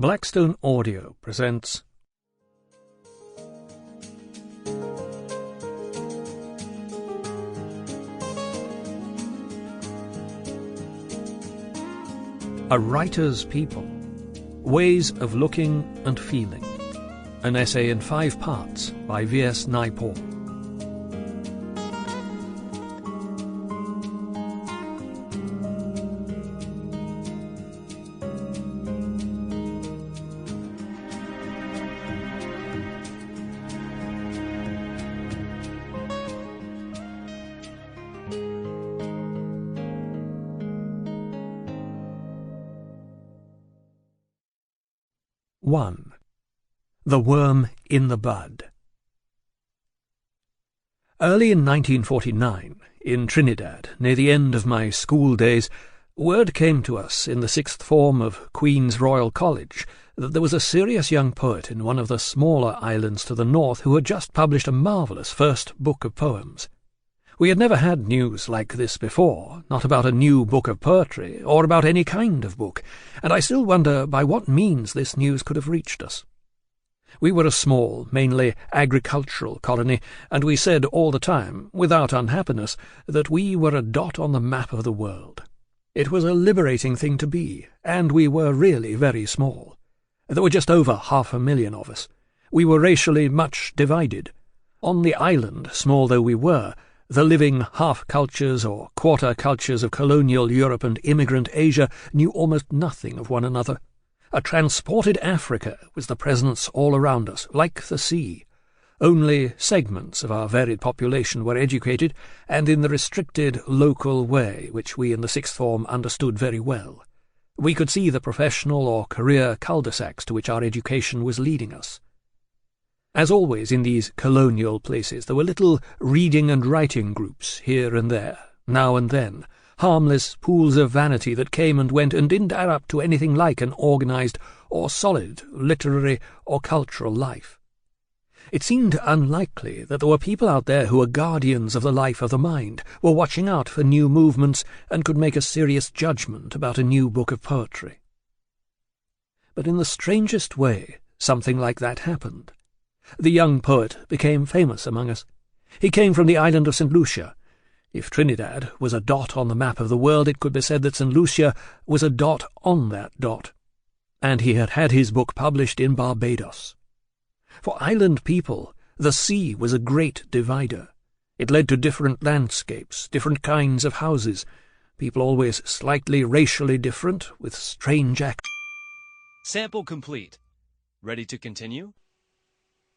Blackstone Audio presents A Writer's People, Ways of Looking and Feeling, an essay in 5 parts by V.S. Naipaul. The Worm in the Bud. Early in 1949, in Trinidad, near the end of my school days, word came to us in the 6th form of Queen's Royal College that there was a serious young poet in one of the smaller islands to the north who had just published a marvellous first book of poems. We had never had news like this before, not about a new book of poetry, or about any kind of book, and I still wonder by what means this news could have reached us. We were a small, mainly agricultural colony, and we said all the time, without unhappiness, that we were a dot on the map of the world. It was a liberating thing to be, and we were really very small. There were just over 500,000 of us. We were racially much divided. On the island, small though we were, the living half-cultures or quarter-cultures of colonial Europe and immigrant Asia knew almost nothing of one another. A transported Africa was the presence all around us, like the sea. Only segments of our varied population were educated, and in the restricted local way which we in the 6th form understood very well. We could see the professional or career cul-de-sacs to which our education was leading us. As always in these colonial places, there were little reading and writing groups here and there, now and then, harmless pools of vanity that came and went and didn't add up to anything like an organised or solid literary or cultural life. It seemed unlikely that there were people out there who were guardians of the life of the mind, were watching out for new movements, and could make a serious judgment about a new book of poetry. But in the strangest way, something like that happened. The young poet became famous among us. He came from the island of St. Lucia. If Trinidad was a dot on the map of the world, it could be said that St. Lucia was a dot on that dot. And he had had his book published in Barbados. For island people, the sea was a great divider. It led to different landscapes, different kinds of houses, people always slightly racially different, with strange accents. Sample complete. Ready to continue?